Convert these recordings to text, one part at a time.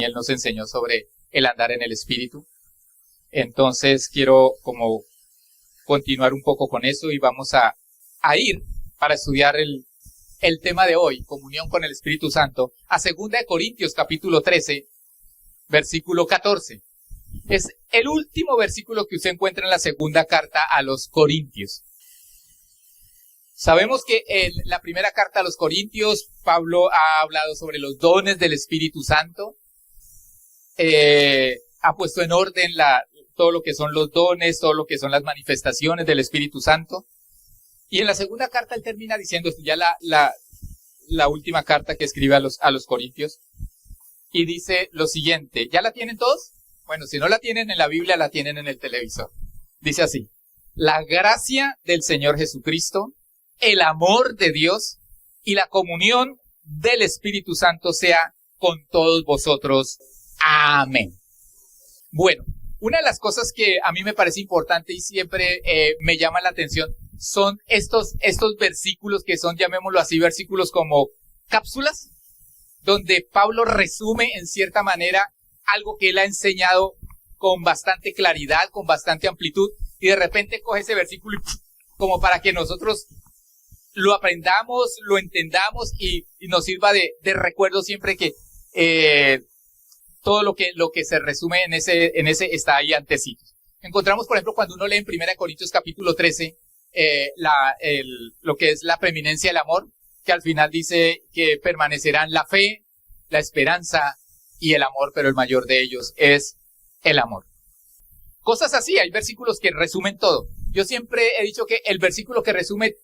Daniel nos enseñó sobre el andar en el Espíritu. Entonces quiero como continuar un poco con eso y vamos a ir para estudiar el tema de hoy, comunión con el Espíritu Santo, a 2 Corintios capítulo 13, versículo 14. Es el último versículo que usted encuentra en la segunda carta a los Corintios. Sabemos que en la primera carta a los Corintios, Pablo ha hablado sobre los dones del Espíritu Santo, ha puesto en orden todo lo que son los dones, todo lo que son las manifestaciones del Espíritu Santo. Y en la segunda carta él termina diciendo esto, ya la última carta que escribe a los Corintios, y dice lo siguiente. ¿Ya la tienen todos? Bueno, si no la tienen en la Biblia, la tienen en el televisor. Dice así: la gracia del Señor Jesucristo, el amor de Dios y la comunión del Espíritu Santo sea con todos vosotros. Amén. Bueno, una de las cosas que a mí me parece importante y siempre me llama la atención son estos versículos que son, llamémoslo así, versículos como cápsulas, donde Pablo resume en cierta manera algo que él ha enseñado con bastante claridad, con bastante amplitud, y de repente coge ese versículo como para que nosotros lo aprendamos, lo entendamos y nos sirva de recuerdo siempre que todo lo que se resume en ese está ahí antecito. Encontramos, por ejemplo, cuando uno lee en 1 Corintios capítulo 13, lo que es la preeminencia del amor, que al final dice que permanecerán la fe, la esperanza y el amor, pero el mayor de ellos es el amor. Cosas así, hay versículos que resumen todo. Yo siempre he dicho que el versículo que resume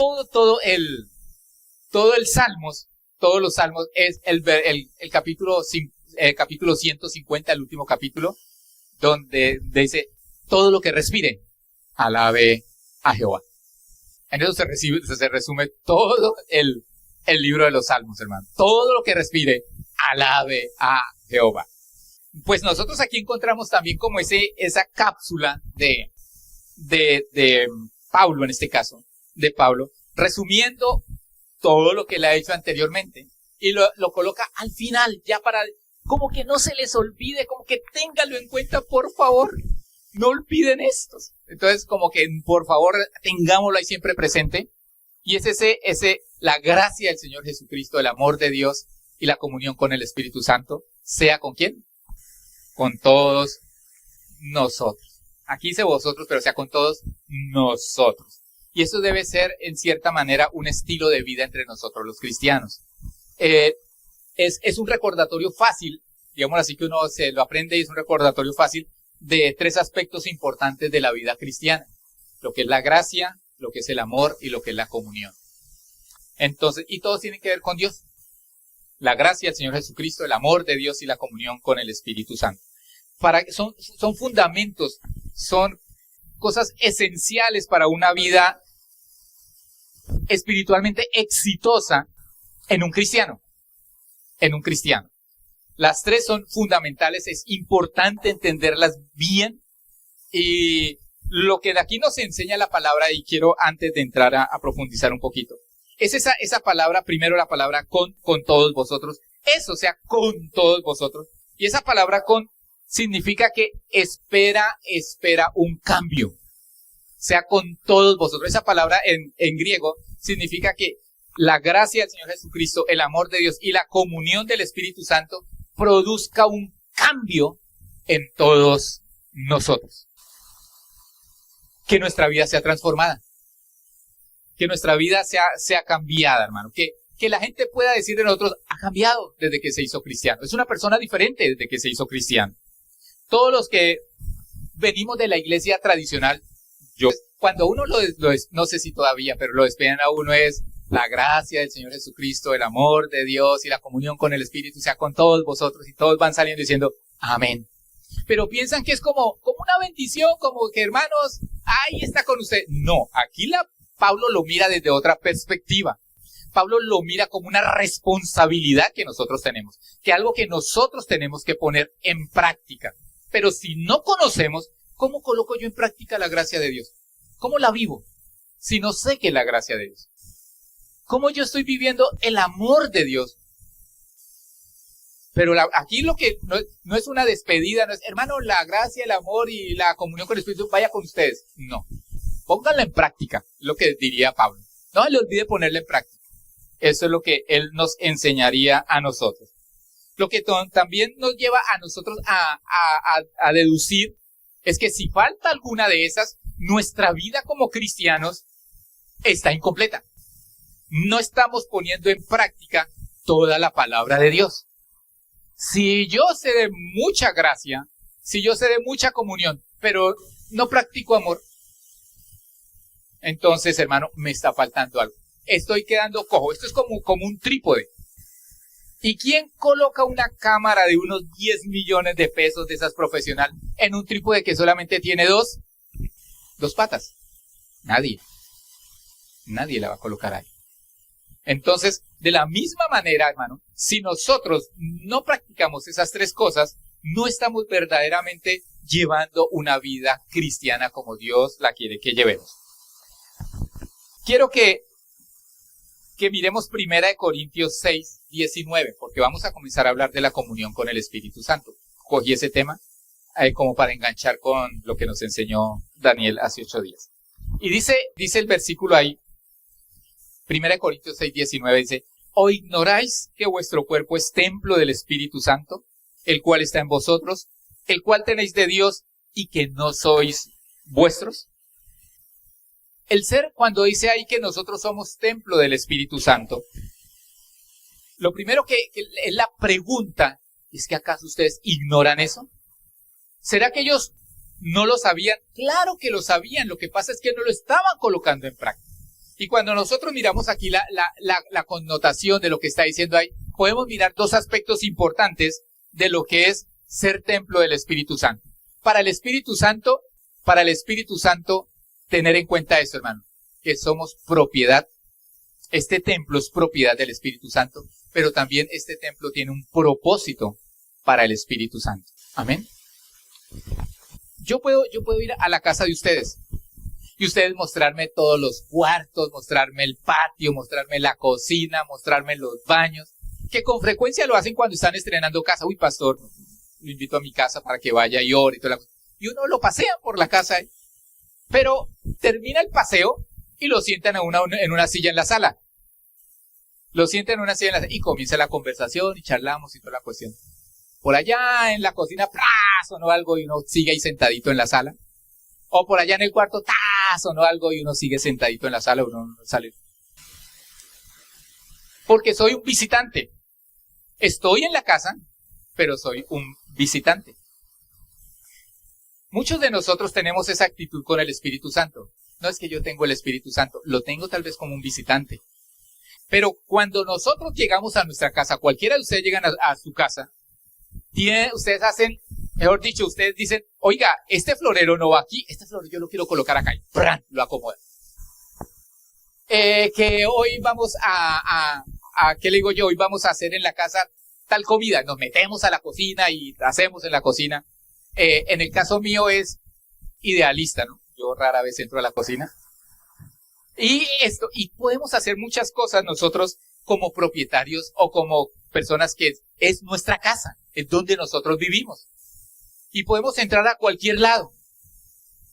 todo el Salmos, todos los Salmos, es el capítulo 150, el último capítulo, donde dice: todo lo que respire, alabe a Jehová. En eso se resume todo el libro de los Salmos, hermano. Todo lo que respire, alabe a Jehová. Pues nosotros aquí encontramos también como esa cápsula de Pablo, en este caso, de Pablo, resumiendo todo lo que él ha hecho anteriormente, y lo coloca al final, ya para, como que no se les olvide, como que ténganlo en cuenta, por favor, no olviden esto. Entonces, como que, por favor, tengámoslo ahí siempre presente, y es la gracia del Señor Jesucristo, el amor de Dios y la comunión con el Espíritu Santo, sea con ¿quién? Con todos nosotros. Aquí dice vosotros, pero sea con todos nosotros. Y eso debe ser, en cierta manera, un estilo de vida entre nosotros los cristianos. Es un recordatorio fácil, digamos así, que uno se lo aprende, y es un recordatorio fácil de 3 aspectos importantes de la vida cristiana: lo que es la gracia, lo que es el amor y lo que es la comunión. Entonces, y todos tienen que ver con Dios. La gracia del Señor Jesucristo, el amor de Dios y la comunión con el Espíritu Santo. Son fundamentos, son cosas esenciales para una vida espiritualmente exitosa en un cristiano. Las 3 son fundamentales, es importante entenderlas bien, y lo que de aquí nos enseña la palabra, y quiero antes de entrar a profundizar un poquito, es esa palabra, primero la palabra con todos vosotros, eso, o sea, con todos vosotros, y esa palabra con significa que espera un cambio, o sea, con todos vosotros. Esa palabra en griego significa que la gracia del Señor Jesucristo, el amor de Dios y la comunión del Espíritu Santo produzca un cambio en todos nosotros. Que nuestra vida sea transformada. Que nuestra vida sea cambiada, hermano. Que la gente pueda decir de nosotros: ha cambiado desde que se hizo cristiano. Es una persona diferente desde que se hizo cristiano. Todos los que venimos de la iglesia tradicional, cuando uno no sé si todavía, pero lo despiden a uno, es la gracia del Señor Jesucristo, el amor de Dios y la comunión con el Espíritu sea con todos vosotros, y todos van saliendo diciendo amén. Pero piensan que es como una bendición, como que, hermanos, ahí está con usted. No, aquí Pablo lo mira desde otra perspectiva. Pablo lo mira como una responsabilidad que nosotros tenemos, que algo que nosotros tenemos que poner en práctica. Pero si no conocemos, ¿cómo coloco yo en práctica la gracia de Dios? ¿Cómo la vivo si no sé qué es la gracia de Dios? ¿Cómo yo estoy viviendo el amor de Dios Pero aquí lo que no es una despedida, no es, hermano, la gracia, el amor y la comunión con el Espíritu vaya con ustedes. No. Pónganla en práctica, lo que diría Pablo. No le olvide ponerla en práctica. Eso es lo que él nos enseñaría a nosotros. Lo que también nos lleva a nosotros a deducir es que si falta alguna de esas, nuestra vida como cristianos está incompleta. No estamos poniendo en práctica toda la palabra de Dios. Si yo sé de mucha gracia, si yo sé de mucha comunión, pero no practico amor, entonces, hermano, me está faltando algo. Estoy quedando cojo. Esto es como un trípode. ¿Y quién coloca una cámara de unos 10 millones de pesos de esas profesional en un trípode que solamente tiene dos patas? Nadie. Nadie la va a colocar ahí. Entonces, de la misma manera, hermano, si nosotros no practicamos esas tres cosas, no estamos verdaderamente llevando una vida cristiana como Dios la quiere que llevemos. Quiero que miremos 1 Corintios 6, 19, porque vamos a comenzar a hablar de la comunión con el Espíritu Santo. Cogí ese tema como para enganchar con lo que nos enseñó Daniel hace 8 días. Y dice el versículo ahí, 1 Corintios 6, 19, dice, ¿o ignoráis que vuestro cuerpo es templo del Espíritu Santo, el cual está en vosotros, el cual tenéis de Dios y que no sois vuestros? El ser, cuando dice ahí que nosotros somos templo del Espíritu Santo, lo primero que es la pregunta, ¿es que acaso ustedes ignoran eso? ¿Será que ellos no lo sabían? Claro que lo sabían, lo que pasa es que no lo estaban colocando en práctica. Y cuando nosotros miramos aquí la connotación de lo que está diciendo ahí, podemos mirar dos aspectos importantes de lo que es ser templo del Espíritu Santo. Para el Espíritu Santo, tener en cuenta eso, hermano, que somos propiedad. Este templo es propiedad del Espíritu Santo, pero también este templo tiene un propósito para el Espíritu Santo. Amén. Yo puedo ir a la casa de ustedes y ustedes mostrarme todos los cuartos, mostrarme el patio, mostrarme la cocina, mostrarme los baños, que con frecuencia lo hacen cuando están estrenando casa. Uy, pastor, lo invito a mi casa para que vaya y ore y toda la cosa. Y uno lo pasea por la casa, pero termina el paseo y lo sientan en una silla en la sala. Lo sientan en una silla en la sala y comienza la conversación y charlamos y toda la cuestión. Por allá en la cocina, sonó algo y uno sigue ahí sentadito en la sala. O por allá en el cuarto, sonó algo y uno sigue sentadito en la sala, uno no sale. Porque soy un visitante. Estoy en la casa, pero soy un visitante. Muchos de nosotros tenemos esa actitud con el Espíritu Santo. No es que yo tengo el Espíritu Santo, lo tengo tal vez como un visitante. Pero cuando nosotros llegamos a nuestra casa, cualquiera de ustedes llegan a su casa, ustedes hacen, mejor dicho, ustedes dicen, oiga, este florero no va aquí, este florero yo lo quiero colocar acá, y ¡pran! Lo acomodan. Que hoy vamos ¿qué le digo yo? Hoy vamos a hacer en la casa tal comida, nos metemos a la cocina y hacemos en la cocina. En el caso mío es idealista, ¿no? Yo rara vez entro a la cocina. Y podemos hacer muchas cosas nosotros como propietarios o como personas que es nuestra casa, es donde nosotros vivimos. Y podemos entrar a cualquier lado.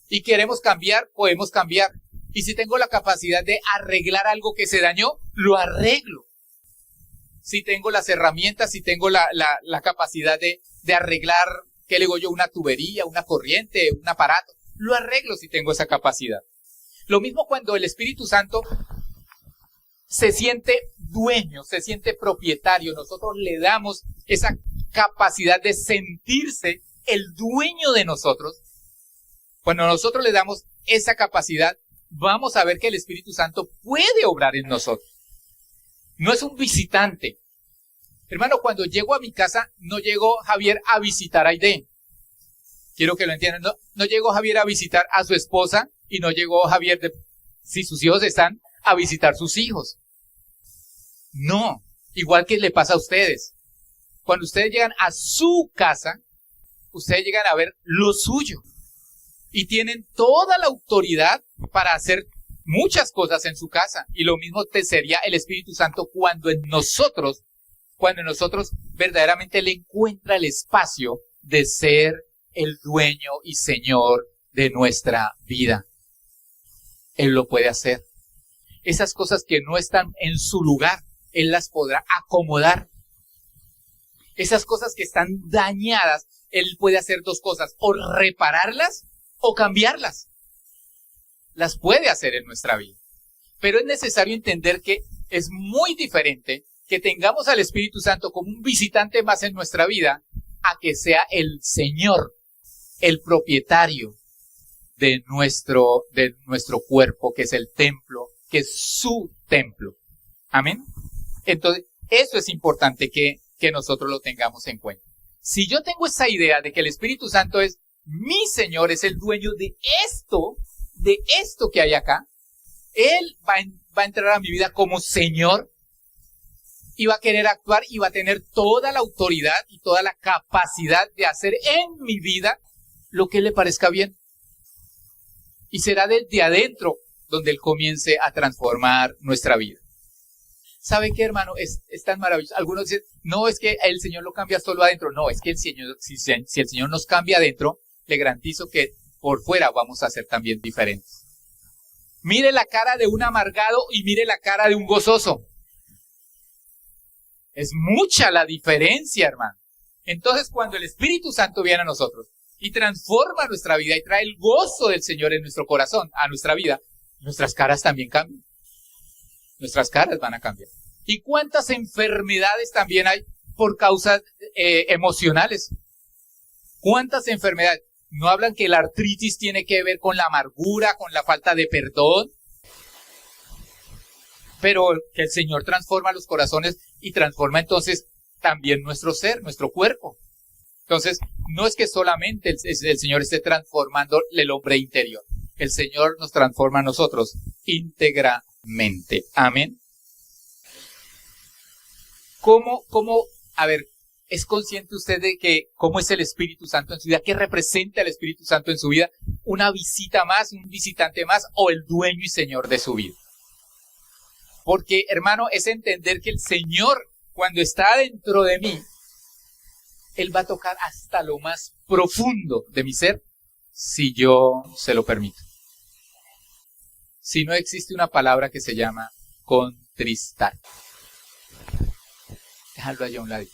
Y queremos cambiar, podemos cambiar. Y si tengo la capacidad de arreglar algo que se dañó, lo arreglo. Si tengo las herramientas, si tengo la capacidad de arreglar, ¿qué le digo yo? Una tubería, una corriente, un aparato. Lo arreglo si tengo esa capacidad. Lo mismo cuando el Espíritu Santo se siente dueño, se siente propietario. Nosotros le damos esa capacidad de sentirse el dueño de nosotros. Cuando nosotros le damos esa capacidad, vamos a ver que el Espíritu Santo puede obrar en nosotros. No es un visitante. Hermano, cuando llego a mi casa, no llegó Javier a visitar a Aide. Quiero que lo entiendan. No llegó Javier a visitar a su esposa y no llegó Javier, si sus hijos están, a visitar sus hijos. No, igual que le pasa a ustedes. Cuando ustedes llegan a su casa, ustedes llegan a ver lo suyo. Y tienen toda la autoridad para hacer muchas cosas en su casa. Y lo mismo te sería el Espíritu Santo cuando nosotros verdaderamente Él encuentra el espacio de ser el dueño y Señor de nuestra vida. Él lo puede hacer. Esas cosas que no están en su lugar, Él las podrá acomodar. Esas cosas que están dañadas, Él puede hacer dos cosas, o repararlas o cambiarlas. Las puede hacer en nuestra vida. Pero es necesario entender que es muy diferente que tengamos al Espíritu Santo como un visitante más en nuestra vida, a que sea el Señor, el propietario de nuestro cuerpo, que es el templo, que es su templo. Amén. Entonces, eso es importante que nosotros lo tengamos en cuenta. Si yo tengo esa idea de que el Espíritu Santo es mi Señor, es el dueño de esto que hay acá, Él va a entrar a mi vida como Señor y va a querer actuar y va a tener toda la autoridad y toda la capacidad de hacer en mi vida lo que le parezca bien. Y será desde adentro donde Él comience a transformar nuestra vida. ¿Sabe qué, hermano? Es tan maravilloso. Algunos dicen, no, es que el Señor lo cambia solo adentro. No, es que el Señor, si el Señor nos cambia adentro, le garantizo que por fuera vamos a ser también diferentes. Mire la cara de un amargado y mire la cara de un gozoso. Es mucha la diferencia, hermano. Entonces, cuando el Espíritu Santo viene a nosotros y transforma nuestra vida y trae el gozo del Señor en nuestro corazón, a nuestra vida, nuestras caras también cambian. Nuestras caras van a cambiar. ¿Y cuántas enfermedades también hay por causas emocionales? ¿Cuántas enfermedades? ¿No hablan que la artritis tiene que ver con la amargura, con la falta de perdón? Pero que el Señor transforma los corazones y transforma entonces también nuestro ser, nuestro cuerpo. Entonces, no es que solamente el Señor esté transformando el hombre interior. El Señor nos transforma a nosotros íntegramente. Amén. A ver, ¿es consciente usted de que cómo es el Espíritu Santo en su vida? ¿Qué representa el Espíritu Santo en su vida? ¿Una visita más, un visitante más o el dueño y Señor de su vida? Porque, hermano, es entender que el Señor, cuando está dentro de mí, Él va a tocar hasta lo más profundo de mi ser, si yo se lo permito. Si no existe una palabra que se llama contristar. Déjalo allá a un lado.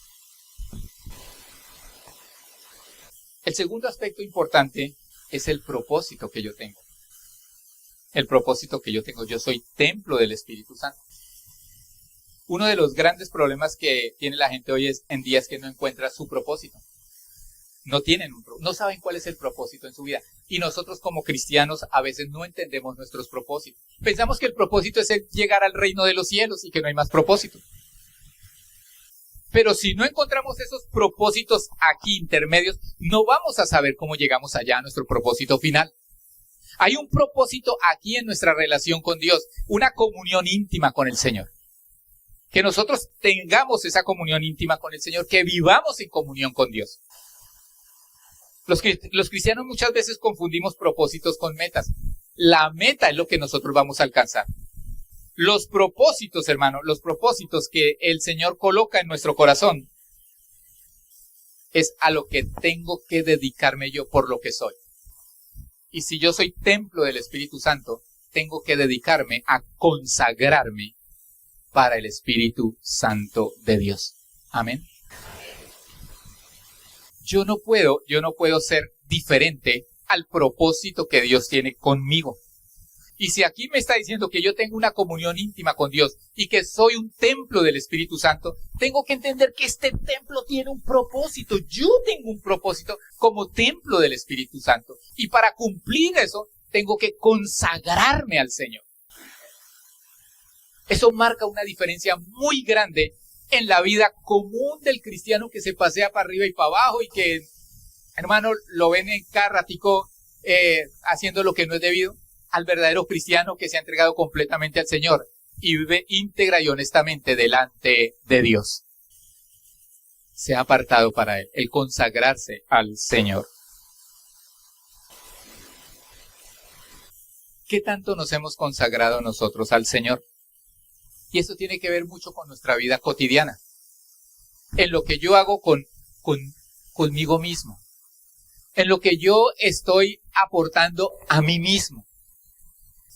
El segundo aspecto importante es el propósito que yo tengo. El propósito que yo tengo. Yo soy templo del Espíritu Santo. Uno de los grandes problemas que tiene la gente hoy en día es que no encuentra su propósito. No saben cuál es el propósito en su vida. Y nosotros como cristianos a veces no entendemos nuestros propósitos. Pensamos que el propósito es llegar al reino de los cielos y que no hay más propósito. Pero si no encontramos esos propósitos aquí intermedios, no vamos a saber cómo llegamos allá a nuestro propósito final. Hay un propósito aquí en nuestra relación con Dios, una comunión íntima con el Señor. Que nosotros tengamos esa comunión íntima con el Señor, que vivamos en comunión con Dios. Los cristianos muchas veces confundimos propósitos con metas. La meta es lo que nosotros vamos a alcanzar. Los propósitos, hermano, los propósitos que el Señor coloca en nuestro corazón es a lo que tengo que dedicarme yo por lo que soy. Y si yo soy templo del Espíritu Santo, tengo que dedicarme a consagrarme para el Espíritu Santo de Dios. Amén. Yo no puedo ser diferente al propósito que Dios tiene conmigo. Y si aquí me está diciendo que yo tengo una comunión íntima con Dios y que soy un templo del Espíritu Santo, tengo que entender que este templo tiene un propósito. Yo tengo un propósito como templo del Espíritu Santo. Y para cumplir eso, tengo que consagrarme al Señor. Eso marca una diferencia muy grande en la vida común del cristiano que se pasea para arriba y para abajo y que, hermano, lo ven en cada ratico haciendo lo que no es debido, al verdadero cristiano que se ha entregado completamente al Señor y vive íntegra y honestamente delante de Dios. Se ha apartado para Él, el consagrarse al Señor. ¿Qué tanto nos hemos consagrado nosotros al Señor? Y eso tiene que ver mucho con nuestra vida cotidiana. en lo que yo hago conmigo mismo, en lo que yo estoy aportando a mí mismo,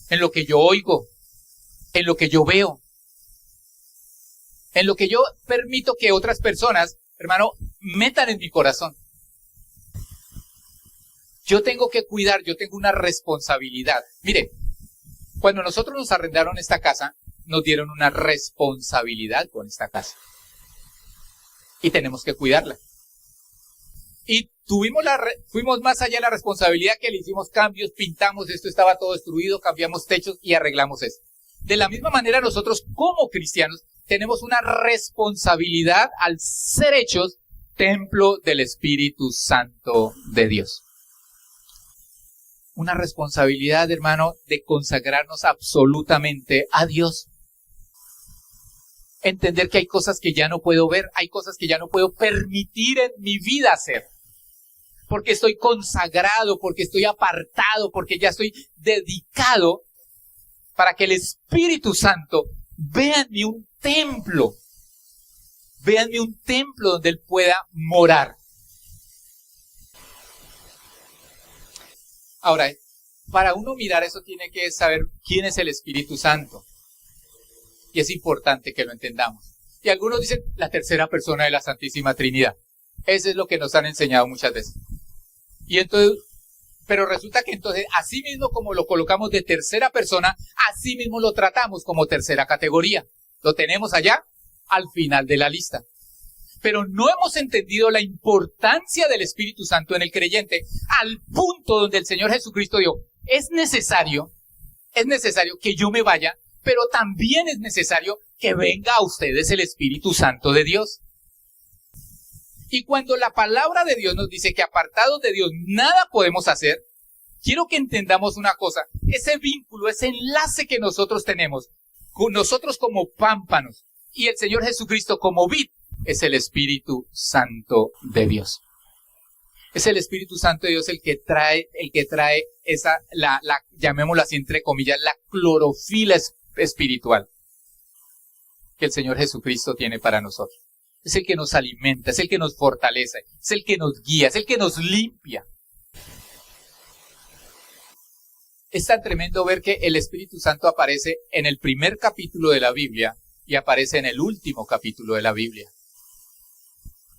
en lo que yo oigo, en lo que yo veo, en lo que yo permito que otras personas, hermano, metan en mi corazón. Yo tengo que cuidar, yo tengo una responsabilidad. Mire, cuando nosotros nos arrendaron esta casa, nos dieron una responsabilidad con esta casa. Y tenemos que cuidarla. Y fuimos más allá de la responsabilidad, que le hicimos cambios, pintamos, esto estaba todo destruido, cambiamos techos y arreglamos esto. De la misma manera, nosotros como cristianos tenemos una responsabilidad al ser hechos templo del Espíritu Santo de Dios. Una responsabilidad, hermano, de consagrarnos absolutamente a Dios. Entender que hay cosas que ya no puedo ver, hay cosas que ya no puedo permitir en mi vida hacer. Porque estoy consagrado, porque estoy apartado, porque ya estoy dedicado para que el Espíritu Santo vea en mí un templo. Vea en mí un templo donde Él pueda morar. Ahora, para uno mirar eso tiene que saber quién es el Espíritu Santo. Y es importante que lo entendamos. Y algunos dicen la tercera persona de la Santísima Trinidad. Eso es lo que nos han enseñado muchas veces. Y entonces, pero resulta que entonces, así mismo como lo colocamos de tercera persona, así mismo lo tratamos como tercera categoría. Lo tenemos allá al final de la lista. Pero no hemos entendido la importancia del Espíritu Santo en el creyente al punto donde el Señor Jesucristo dijo, es necesario que yo me vaya, pero también es necesario que venga a ustedes el Espíritu Santo de Dios. Y cuando la palabra de Dios nos dice que apartados de Dios nada podemos hacer, quiero que entendamos una cosa, ese vínculo, ese enlace que nosotros tenemos, con nosotros como pámpanos y el Señor Jesucristo como vid, es el Espíritu Santo de Dios. Es el Espíritu Santo de Dios el que trae esa, llamémoslo así entre comillas, la clorofila espiritual que el Señor Jesucristo tiene para nosotros. Es el que nos alimenta, es el que nos fortalece, es el que nos guía, es el que nos limpia. Es tan tremendo ver que el Espíritu Santo aparece en el primer capítulo de la Biblia y aparece en el último capítulo de la Biblia.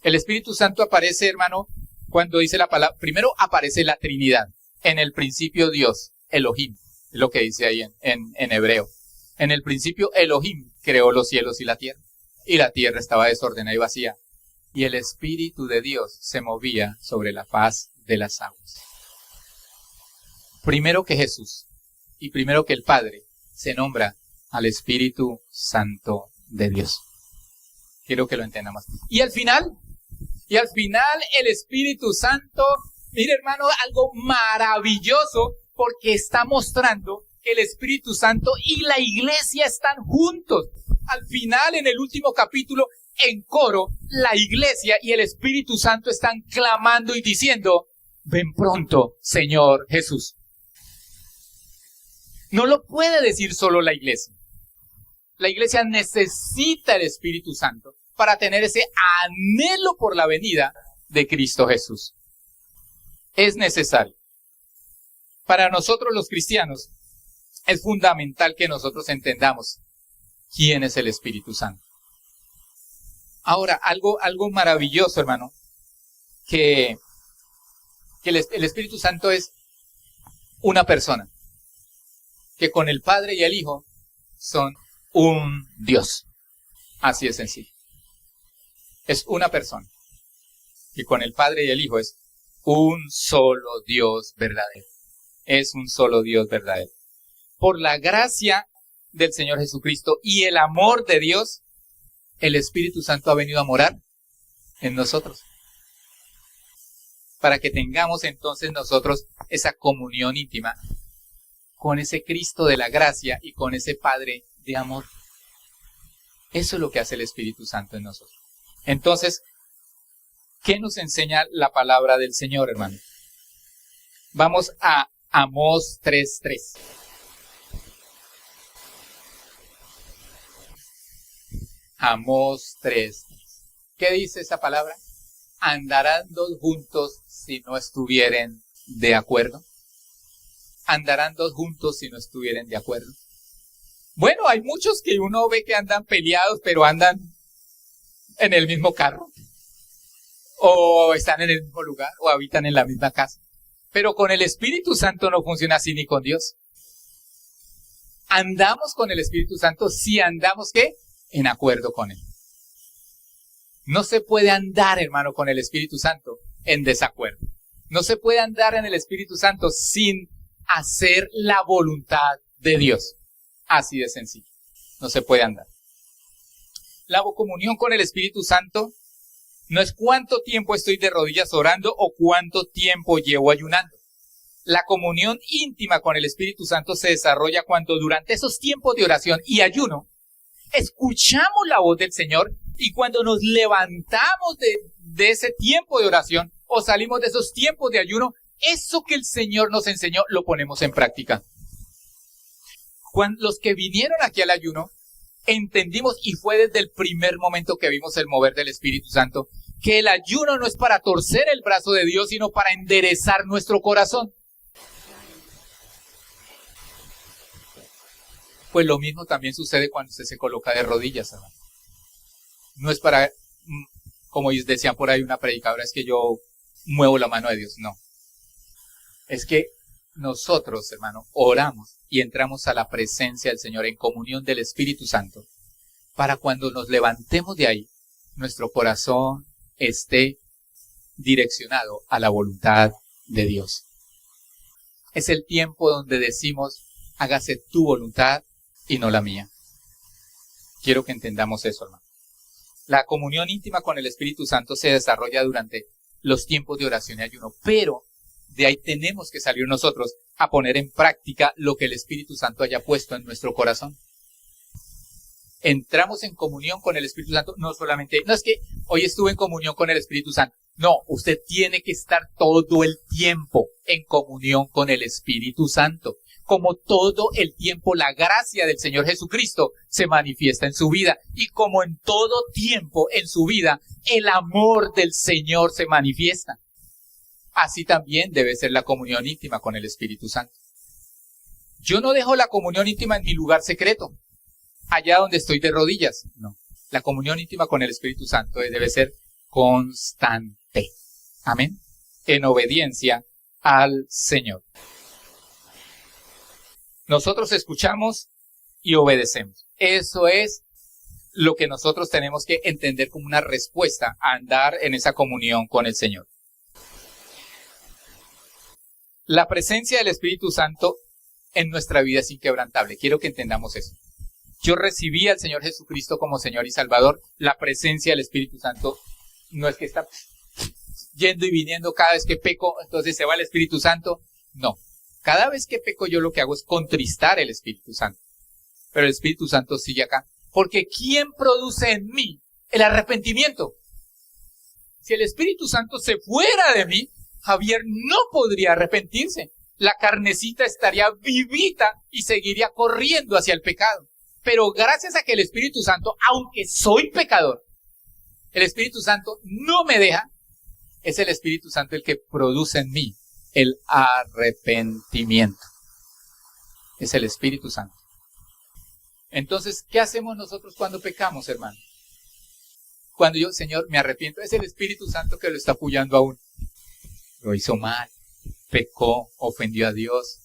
El Espíritu Santo aparece, hermano, cuando dice la palabra, primero aparece la Trinidad. En el principio Dios, Elohim, es lo que dice ahí en hebreo. En el principio Elohim creó los cielos y la tierra estaba desordenada y vacía. Y el Espíritu de Dios se movía sobre la faz de las aguas. Primero que Jesús y primero que el Padre se nombra al Espíritu Santo de Dios. Quiero que lo entendamos. Y al final el Espíritu Santo, mire hermano, algo maravilloso, porque está mostrando que el Espíritu Santo y la iglesia están juntos. Al final, en el último capítulo, en coro, la iglesia y el Espíritu Santo están clamando y diciendo, ven pronto, Señor Jesús. No lo puede decir solo la iglesia. La iglesia necesita el Espíritu Santo para tener ese anhelo por la venida de Cristo Jesús. Es necesario. Para nosotros los cristianos, es fundamental que nosotros entendamos quién es el Espíritu Santo. Ahora, algo maravilloso, hermano, que el Espíritu Santo es una persona, que con el Padre y el Hijo son un Dios. Así es sencillo. Es una persona, y con el Padre y el Hijo es un solo Dios verdadero. Es un solo Dios verdadero. Por la gracia del Señor Jesucristo y el amor de Dios, el Espíritu Santo ha venido a morar en nosotros. Para que tengamos entonces nosotros esa comunión íntima con ese Cristo de la gracia y con ese Padre de amor. Eso es lo que hace el Espíritu Santo en nosotros. Entonces, ¿qué nos enseña la palabra del Señor, hermano? Vamos a Amós 3:3. Amós 3. ¿Qué dice esa palabra? ¿Andarán dos juntos si no estuvieren de acuerdo? ¿Andarán dos juntos si no estuvieren de acuerdo? Bueno, hay muchos que uno ve que andan peleados, pero andan en el mismo carro, o están en el mismo lugar, o habitan en la misma casa. Pero con el Espíritu Santo no funciona así, ni con Dios. Andamos con el Espíritu Santo si andamos, ¿qué? En acuerdo con Él. No se puede andar, hermano, con el Espíritu Santo en desacuerdo. No se puede andar en el Espíritu Santo sin hacer la voluntad de Dios. Así de sencillo. No se puede andar. La comunión con el Espíritu Santo no es cuánto tiempo estoy de rodillas orando o cuánto tiempo llevo ayunando. La comunión íntima con el Espíritu Santo se desarrolla cuando durante esos tiempos de oración y ayuno escuchamos la voz del Señor, y cuando nos levantamos de ese tiempo de oración o salimos de esos tiempos de ayuno, eso que el Señor nos enseñó lo ponemos en práctica. Cuando los que vinieron aquí al ayuno entendimos, y fue desde el primer momento que vimos el mover del Espíritu Santo, que el ayuno no es para torcer el brazo de Dios, sino para enderezar nuestro corazón. Pues lo mismo también sucede cuando usted se coloca de rodillas, hermano. No es para, como decían por ahí una predicadora, es que yo muevo la mano de Dios. No. Es que nosotros, hermano, oramos y entramos a la presencia del Señor en comunión del Espíritu Santo, para cuando nos levantemos de ahí, nuestro corazón esté direccionado a la voluntad de Dios. Es el tiempo donde decimos, hágase tu voluntad y no la mía. Quiero que entendamos eso, hermano. La comunión íntima con el Espíritu Santo se desarrolla durante los tiempos de oración y ayuno, pero de ahí tenemos que salir nosotros a poner en práctica lo que el Espíritu Santo haya puesto en nuestro corazón. Entramos en comunión con el Espíritu Santo, no solamente, no es que hoy estuve en comunión con el Espíritu Santo. No, usted tiene que estar todo el tiempo en comunión con el Espíritu Santo. Como todo el tiempo la gracia del Señor Jesucristo se manifiesta en su vida, y como en todo tiempo en su vida el amor del Señor se manifiesta. Así también debe ser la comunión íntima con el Espíritu Santo. Yo no dejo la comunión íntima en mi lugar secreto, allá donde estoy de rodillas. No, la comunión íntima con el Espíritu Santo debe ser constante. Amén. En obediencia al Señor. Nosotros escuchamos y obedecemos. Eso es lo que nosotros tenemos que entender como una respuesta a andar en esa comunión con el Señor. La presencia del Espíritu Santo en nuestra vida es inquebrantable. Quiero que entendamos eso. Yo recibí al Señor Jesucristo como Señor y Salvador. La presencia del Espíritu Santo no es que está yendo y viniendo cada vez que peco, entonces se va el Espíritu Santo. No. Cada vez que peco yo lo que hago es contristar el Espíritu Santo. Pero el Espíritu Santo sigue acá. Porque ¿quién produce en mí el arrepentimiento? Si el Espíritu Santo se fuera de mí, Javier no podría arrepentirse. La carnecita estaría vivita y seguiría corriendo hacia el pecado. Pero gracias a que el Espíritu Santo, aunque soy pecador, el Espíritu Santo no me deja, es el Espíritu Santo el que produce en mí el arrepentimiento. Es el Espíritu Santo. Entonces, ¿qué hacemos nosotros cuando pecamos, hermano? Cuando yo, Señor, me arrepiento, es el Espíritu Santo que lo está apoyando a uno. Lo hizo mal, pecó, ofendió a Dios.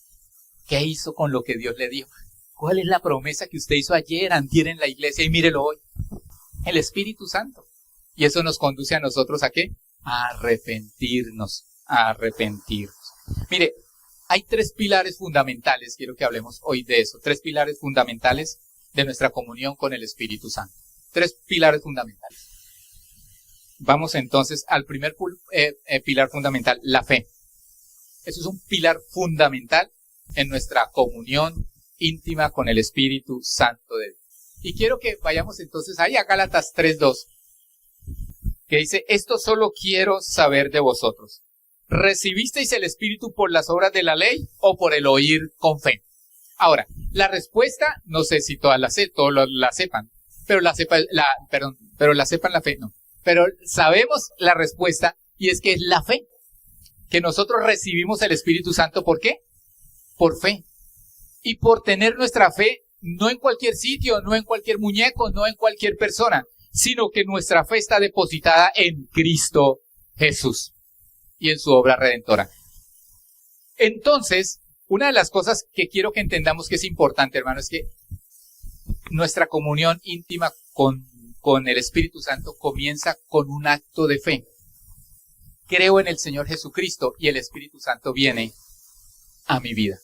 ¿Qué hizo con lo que Dios le dijo? ¿Cuál es la promesa que usted hizo ayer, antier en la iglesia y mírelo hoy? El Espíritu Santo. Y eso nos conduce a nosotros ¿a qué? A arrepentirnos. Mire, hay 3 pilares fundamentales, quiero que hablemos hoy de eso, 3 pilares fundamentales de nuestra comunión con el Espíritu Santo. 3 pilares fundamentales. Vamos entonces al primer pilar fundamental, la fe. Eso es un pilar fundamental en nuestra comunión íntima con el Espíritu Santo de Dios. Y quiero que vayamos entonces ahí a Gálatas 3:2, que dice, esto solo quiero saber de vosotros. ¿Recibisteis el Espíritu por las obras de la ley o por el oír con fe? Ahora, la respuesta, no sé si todos la sepan, pero la sepan la fe, no. Pero sabemos la respuesta y es que es la fe. Que nosotros recibimos el Espíritu Santo, ¿por qué? Por fe. Y por tener nuestra fe no en cualquier sitio, no en cualquier muñeco, no en cualquier persona, sino que nuestra fe está depositada en Cristo Jesús y en su obra redentora. Entonces, una de las cosas que quiero que entendamos que es importante, hermano, es que nuestra comunión íntima con el Espíritu Santo comienza con un acto de fe. Creo en el Señor Jesucristo y el Espíritu Santo viene a mi vida.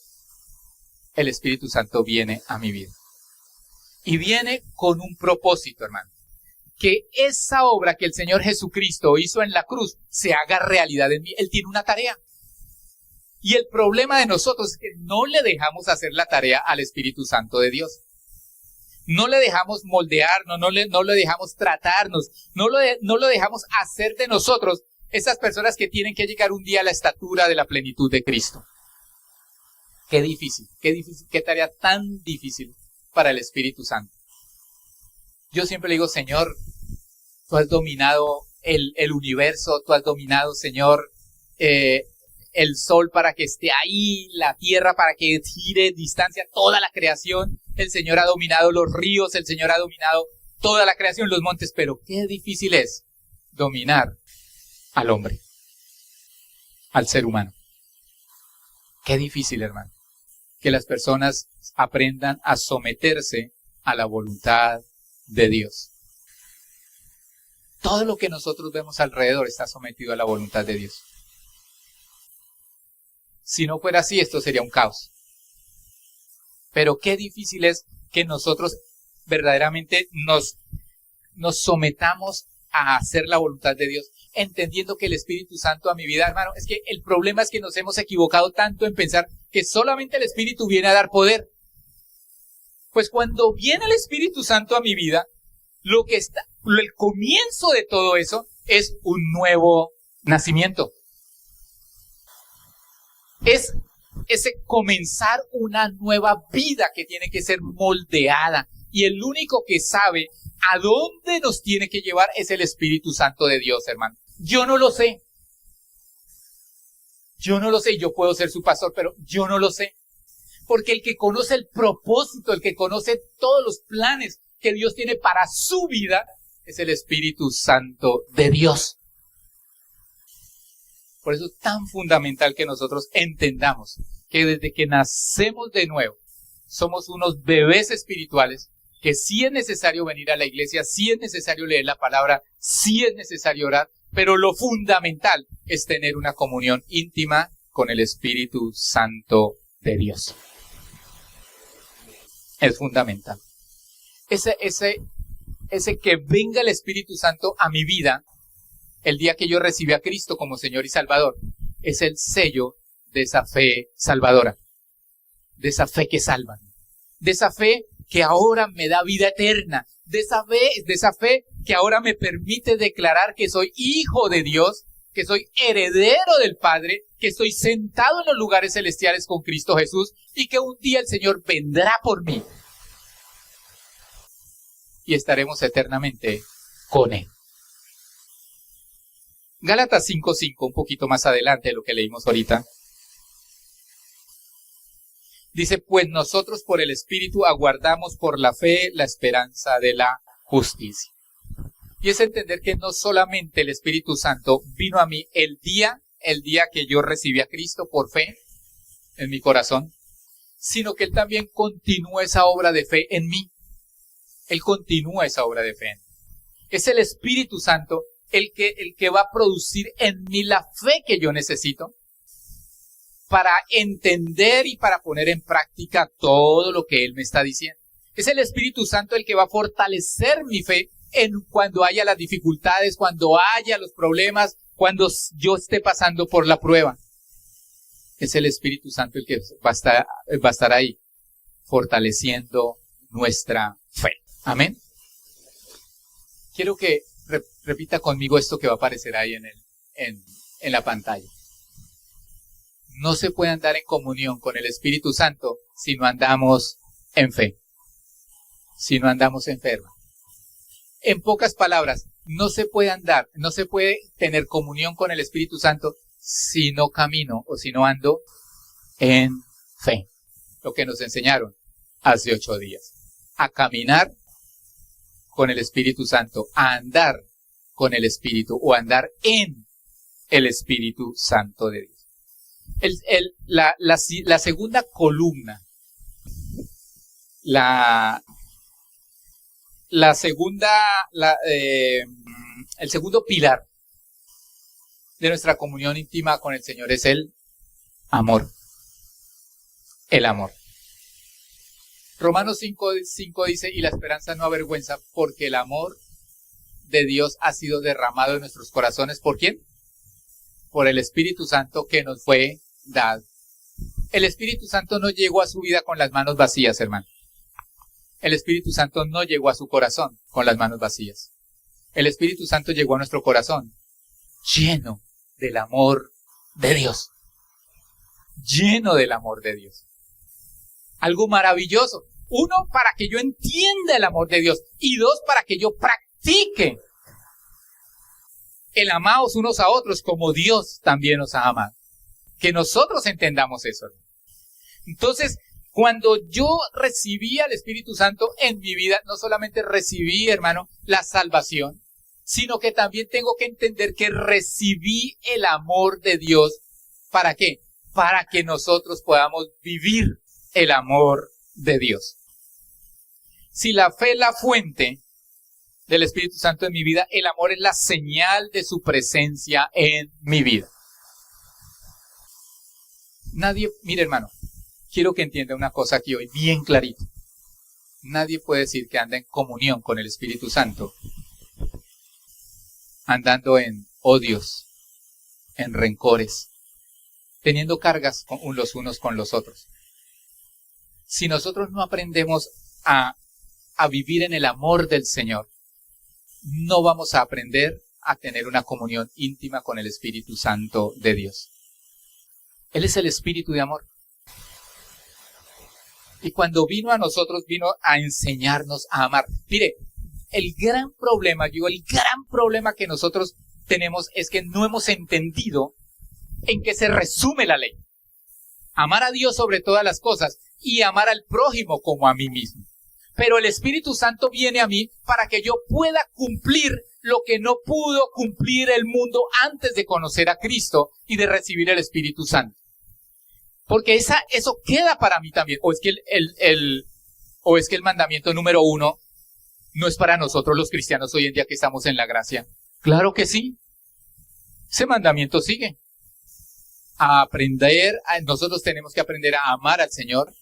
El Espíritu Santo viene a mi vida. Y viene con un propósito, hermano. Que esa obra que el Señor Jesucristo hizo en la cruz se haga realidad en mí. Él tiene una tarea. Y el problema de nosotros es que no le dejamos hacer la tarea al Espíritu Santo de Dios. No le dejamos moldearnos, no le dejamos tratarnos, no lo dejamos hacer de nosotros esas personas que tienen que llegar un día a la estatura de la plenitud de Cristo. Qué difícil, qué tarea tan difícil para el Espíritu Santo. Yo siempre le digo, Señor, tú has dominado el universo, tú has dominado, Señor, el sol para que esté ahí, la tierra para que gire distancia, toda la creación. El Señor ha dominado los ríos, el Señor ha dominado toda la creación, los montes, pero qué difícil es dominar al hombre, al ser humano. Qué difícil, hermano, que las personas aprendan a someterse a la voluntad de Dios. Todo lo que nosotros vemos alrededor está sometido a la voluntad de Dios. Si no fuera así, esto sería un caos. Pero qué difícil es que nosotros verdaderamente nos sometamos a hacer la voluntad de Dios, entendiendo que el Espíritu Santo a mi vida, hermano, es que el problema es que nos hemos equivocado tanto en pensar que solamente el Espíritu viene a dar poder. Pues cuando viene el Espíritu Santo a mi vida, el comienzo de todo eso es un nuevo nacimiento. Es ese comenzar una nueva vida que tiene que ser moldeada. Y el único que sabe a dónde nos tiene que llevar es el Espíritu Santo de Dios, hermano. Yo no lo sé. Yo puedo ser su pastor, pero yo no lo sé. Porque el que conoce el propósito, el que conoce todos los planes que Dios tiene para su vida, es el Espíritu Santo de Dios. Por eso es tan fundamental que nosotros entendamos que desde que nacemos de nuevo, somos unos bebés espirituales, que sí es necesario venir a la iglesia, sí es necesario leer la palabra, sí es necesario orar, pero lo fundamental es tener una comunión íntima con el Espíritu Santo de Dios. Es fundamental. Ese que venga el Espíritu Santo a mi vida, el día que yo recibí a Cristo como Señor y Salvador, es el sello de esa fe salvadora, de esa fe que salva, de esa fe que ahora me da vida eterna, de esa fe que ahora me permite declarar que soy hijo de Dios, que soy heredero del Padre, que estoy sentado en los lugares celestiales con Cristo Jesús y que un día el Señor vendrá por mí y estaremos eternamente con Él. Gálatas 5:5, un poquito más adelante de lo que leímos ahorita. Dice, pues nosotros por el Espíritu aguardamos por la fe la esperanza de la justicia. Y es entender que no solamente el Espíritu Santo vino a mí el día que yo recibí a Cristo por fe en mi corazón, sino que Él también continúa esa obra de fe en mí. Él continúa esa obra de fe en mí. Es el Espíritu Santo el que va a producir en mí la fe que yo necesito para entender y para poner en práctica todo lo que Él me está diciendo. Es el Espíritu Santo el que va a fortalecer mi fe cuando haya las dificultades, cuando haya los problemas, cuando yo esté pasando por la prueba. Es el Espíritu Santo el que va a estar ahí, fortaleciendo nuestra fe. Amén. Quiero que repita conmigo esto que va a aparecer ahí en la pantalla. No se puede andar en comunión con el Espíritu Santo si no andamos en fe, si no andamos en fe. En pocas palabras, no se puede andar, no se puede tener comunión con el Espíritu Santo si no camino o si no ando en fe. Lo que nos enseñaron hace 8 días. A caminar con el Espíritu Santo, a andar con el Espíritu o andar en el Espíritu Santo de Dios. La segunda columna, el segundo pilar de nuestra comunión íntima con el Señor es el amor. El amor. Romanos 5 dice, y la esperanza no avergüenza, porque el amor de Dios ha sido derramado en nuestros corazones. ¿Por quién? Por el Espíritu Santo que nos fue dado. El Espíritu Santo no llegó a su vida con las manos vacías, hermano. El Espíritu Santo no llegó a su corazón con las manos vacías. El Espíritu Santo llegó a nuestro corazón lleno del amor de Dios. Lleno del amor de Dios. Algo maravilloso. 1, para que yo entienda el amor de Dios. Y 2, para que yo practique el amaos unos a otros como Dios también nos ha amado. Que nosotros entendamos eso. Entonces, cuando yo recibí al Espíritu Santo en mi vida, no solamente recibí, hermano, la salvación, sino que también tengo que entender que recibí el amor de Dios. ¿Para qué? Para que nosotros podamos vivir el amor de Dios. Si la fe es la fuente del Espíritu Santo en mi vida, el amor es la señal de su presencia en mi vida. Mire hermano, quiero que entienda una cosa aquí hoy, bien clarito. Nadie puede decir que anda en comunión con el Espíritu Santo, andando en odios, en rencores, teniendo cargas los unos con los otros. Si nosotros no aprendemos a vivir en el amor del Señor, no vamos a aprender a tener una comunión íntima con el Espíritu Santo de Dios. Él es el Espíritu de amor. Y cuando vino a nosotros, vino a enseñarnos a amar. Mire, el gran problema que nosotros tenemos es que no hemos entendido en qué se resume la ley. Amar a Dios sobre todas las cosas y amar al prójimo como a mí mismo. Pero el Espíritu Santo viene a mí para que yo pueda cumplir lo que no pudo cumplir el mundo antes de conocer a Cristo y de recibir el Espíritu Santo. Porque eso queda para mí también. O es que el mandamiento número 1 no es para nosotros los cristianos hoy en día que estamos en la gracia. Claro que sí. Ese mandamiento sigue. Nosotros tenemos que aprender a amar al Señor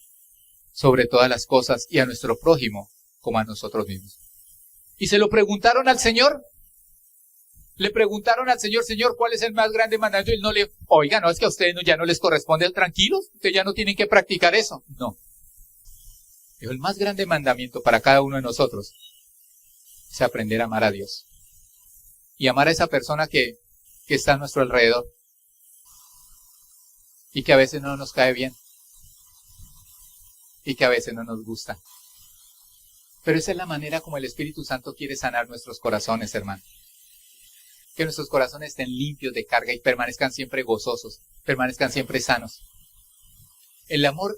sobre todas las cosas y a nuestro prójimo como a nosotros mismos. Y se lo preguntaron al Señor. Le preguntaron al Señor, Señor, ¿cuál es el más grande mandamiento? Y él no le, oiga, no, es que a ustedes ya no les corresponde, tranquilos, ustedes ya no tienen que practicar eso. No. Dijo, el más grande mandamiento para cada uno de nosotros es aprender a amar a Dios. Y amar a esa persona que está a nuestro alrededor. Y que a veces no nos cae bien. Y que a veces no nos gusta. Pero esa es la manera como el Espíritu Santo quiere sanar nuestros corazones, hermano. Que nuestros corazones estén limpios de carga y permanezcan siempre gozosos, permanezcan siempre sanos. El amor,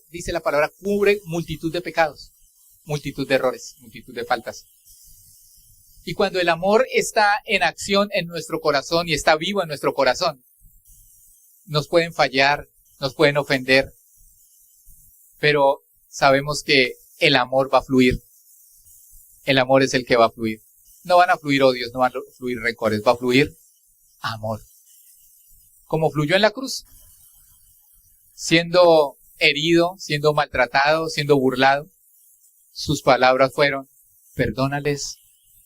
dice la palabra, cubre multitud de pecados, multitud de errores, multitud de faltas. Y cuando el amor está en acción en nuestro corazón y está vivo en nuestro corazón, nos pueden fallar, nos pueden ofender, pero sabemos que el amor va a fluir. El amor es el que va a fluir. No van a fluir odios, no van a fluir rencores, va a fluir amor. Como fluyó en la cruz. Siendo herido, siendo maltratado, siendo burlado, sus palabras fueron, perdónales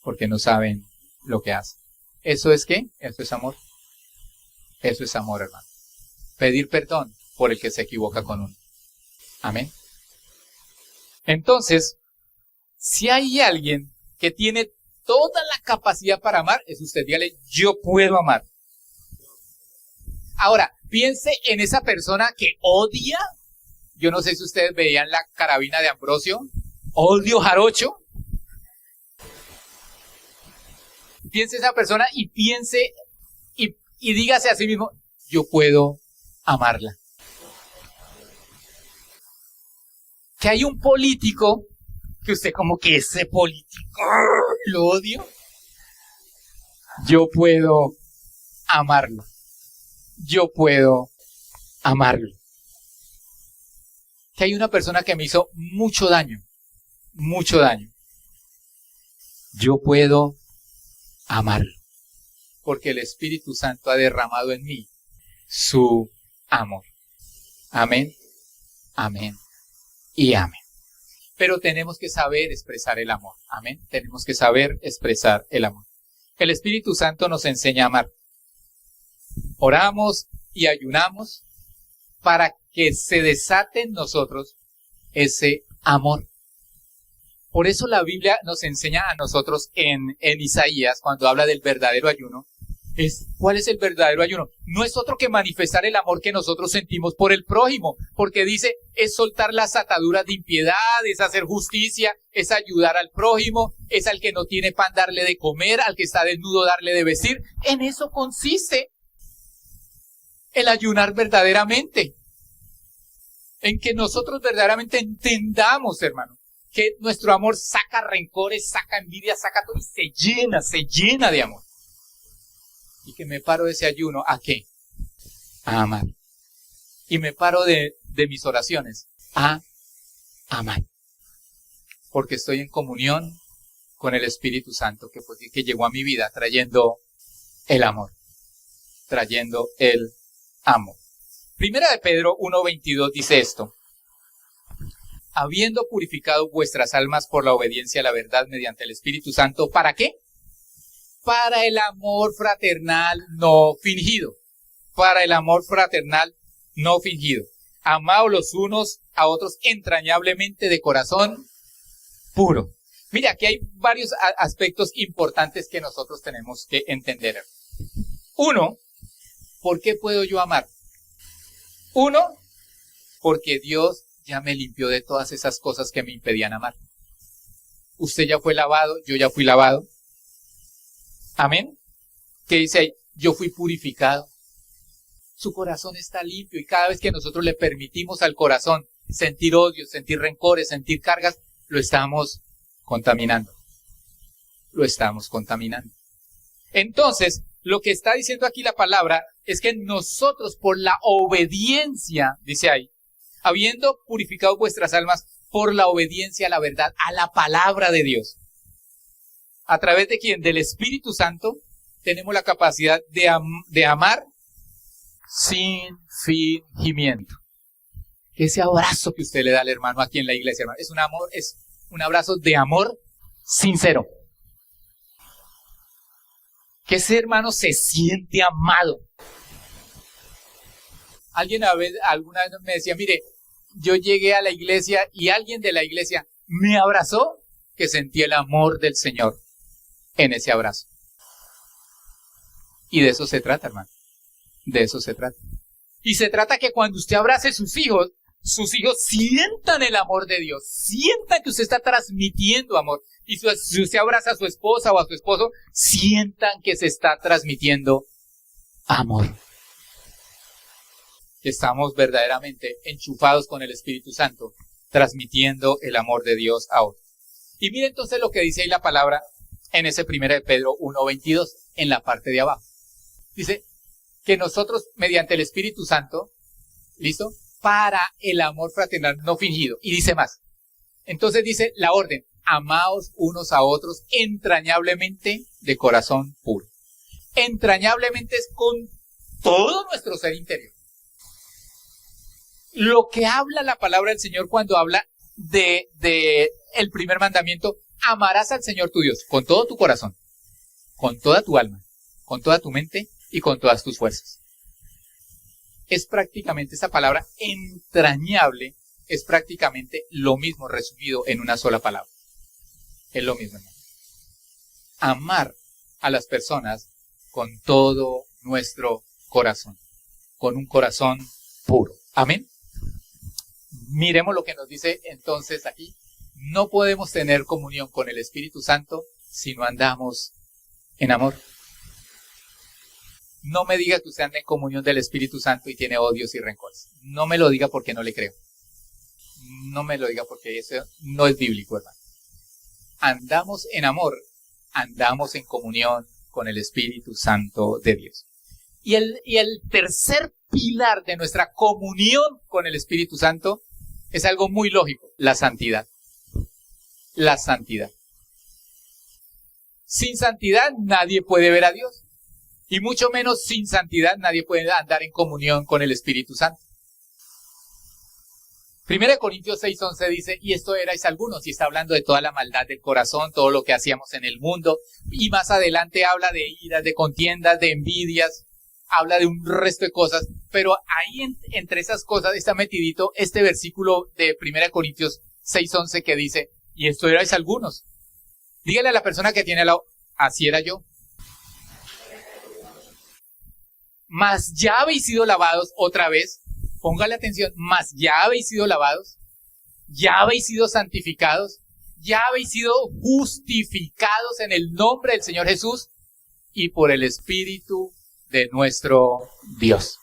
porque no saben lo que hacen. ¿Eso es qué? Eso es amor. Eso es amor, hermano. Pedir perdón por el que se equivoca con uno. Amén. Entonces, si hay alguien que tiene toda la capacidad para amar, es usted. Dígale, yo puedo amar. Ahora, piense en esa persona que odia. Yo no sé si ustedes veían la carabina de Ambrosio. Odio jarocho. Piense esa persona y piense y dígase a sí mismo, yo puedo amarla. Que hay un político que usted como que ese político lo odio. Yo puedo amarlo. Yo puedo amarlo. Que hay una persona que me hizo mucho daño. Mucho daño. Yo puedo amarlo. Porque el Espíritu Santo ha derramado en mí su amor. Amén. Amén. Y amén. Pero tenemos que saber expresar el amor. Amén. Tenemos que saber expresar el amor. El Espíritu Santo nos enseña a amar. Oramos y ayunamos para que se desate en nosotros ese amor. Por eso la Biblia nos enseña a nosotros en Isaías, cuando habla del verdadero ayuno, ¿cuál es el verdadero ayuno? No es otro que manifestar el amor que nosotros sentimos por el prójimo, porque dice, es soltar las ataduras de impiedad, es hacer justicia, es ayudar al prójimo, es al que no tiene pan darle de comer, al que está desnudo darle de vestir. En eso consiste el ayunar verdaderamente. En que nosotros verdaderamente entendamos, hermano, que nuestro amor saca rencores, saca envidia, saca todo y se llena de amor. Y que me paro de ese ayuno, ¿a qué? A amar. Y me paro de mis oraciones, a amar. Porque estoy en comunión con el Espíritu Santo que llegó a mi vida trayendo el amor. Trayendo el amor. Primera de Pedro 1:22 dice esto. Habiendo purificado vuestras almas por la obediencia a la verdad mediante el Espíritu Santo, ¿para qué? Para el amor fraternal no fingido. Para el amor fraternal no fingido. Amaos los unos a otros entrañablemente de corazón puro. Mira, aquí hay varios aspectos importantes que nosotros tenemos que entender. Uno, ¿por qué puedo yo amar? Uno, porque Dios ya me limpió de todas esas cosas que me impedían amar. Usted ya fue lavado, yo ya fui lavado. Amén. ¿Qué dice ahí? Yo fui purificado. Su corazón está limpio y cada vez que nosotros le permitimos al corazón sentir odio, sentir rencores, sentir cargas, lo estamos contaminando. Lo estamos contaminando. Entonces, lo que está diciendo aquí la palabra es que nosotros por la obediencia, dice ahí, habiendo purificado vuestras almas por la obediencia a la verdad, a la palabra de Dios. ¿A través de quién? Del Espíritu Santo, tenemos la capacidad de amar sin fingimiento. Ese abrazo que usted le da al hermano aquí en la iglesia, hermano, es un abrazo de amor sincero. Que ese hermano se siente amado. Alguna vez me decía, mire, yo llegué a la iglesia y alguien de la iglesia me abrazó, que sentí el amor del Señor en ese abrazo. Y de eso se trata, hermano. De eso se trata. Y se trata que cuando usted abrace a sus hijos sientan el amor de Dios, sientan que usted está transmitiendo amor. Y si usted abraza a su esposa o a su esposo, sientan que se está transmitiendo amor. Que estamos verdaderamente enchufados con el Espíritu Santo, transmitiendo el amor de Dios a otros. Y mire entonces lo que dice ahí la palabra en ese 1 de Pedro 1:22, en la parte de abajo. Dice que nosotros, mediante el Espíritu Santo, ¿listo? Para el amor fraternal no fingido. Y dice más. Entonces dice la orden, amaos unos a otros entrañablemente de corazón puro. Entrañablemente es con todo nuestro ser interior. Lo que habla la palabra del Señor cuando habla de el primer mandamiento, amarás al Señor tu Dios con todo tu corazón, con toda tu alma, con toda tu mente y con todas tus fuerzas. Es prácticamente esa palabra entrañable, es prácticamente lo mismo resumido en una sola palabra. Es lo mismo, hermano. Amar a las personas con todo nuestro corazón, con un corazón puro. Amén. Miremos lo que nos dice entonces aquí. No podemos tener comunión con el Espíritu Santo si no andamos en amor. No me diga que usted anda en comunión del Espíritu Santo y tiene odios y rencores. No me lo diga porque no le creo. No me lo diga porque eso no es bíblico, hermano. Andamos en amor, andamos en comunión con el Espíritu Santo de Dios. Y el tercer pilar de nuestra comunión con el Espíritu Santo es algo muy lógico, la santidad. La santidad. Sin santidad nadie puede ver a Dios. Y mucho menos sin santidad nadie puede andar en comunión con el Espíritu Santo. 1 Corintios 6:11 dice, y esto erais algunos, y está hablando de toda la maldad del corazón, todo lo que hacíamos en el mundo, y más adelante habla de iras, de contiendas, de envidias, habla de un resto de cosas, pero ahí entre esas cosas está metidito este versículo de 1 Corintios 6:11 que dice, y esto erais algunos. Dígale a la persona que tiene al lado, así era yo. Mas ya habéis sido lavados otra vez, póngale atención, mas ya habéis sido lavados, ya habéis sido santificados, ya habéis sido justificados en el nombre del Señor Jesús y por el Espíritu de nuestro Dios.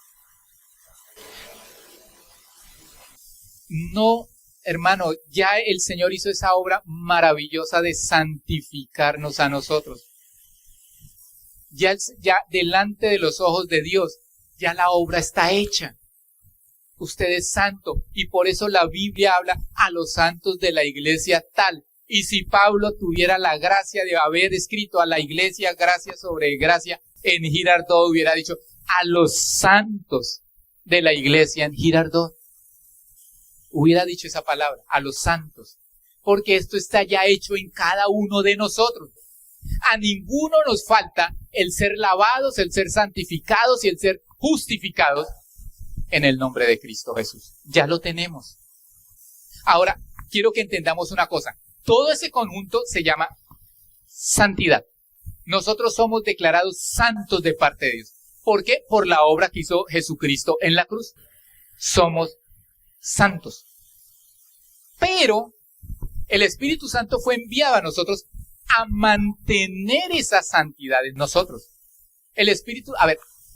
No, hermano, ya el Señor hizo esa obra maravillosa de santificarnos a nosotros. Ya delante de los ojos de Dios, ya la obra está hecha. Usted es santo y por eso la Biblia habla a los santos de la iglesia tal. Y si Pablo tuviera la gracia de haber escrito a la iglesia gracia sobre gracia en Girardot, hubiera dicho a los santos de la iglesia en Girardot. Hubiera dicho esa palabra, a los santos. Porque esto está ya hecho en cada uno de nosotros. A ninguno nos falta el ser lavados, el ser santificados y el ser justificados en el nombre de Cristo Jesús. Ya lo tenemos. Ahora, quiero que entendamos una cosa. Todo ese conjunto se llama santidad. Nosotros somos declarados santos de parte de Dios. ¿Por qué? Por la obra que hizo Jesucristo en la cruz. Somos santos. Pero el Espíritu Santo fue enviado a nosotros a mantener esa santidad en nosotros. El Espíritu,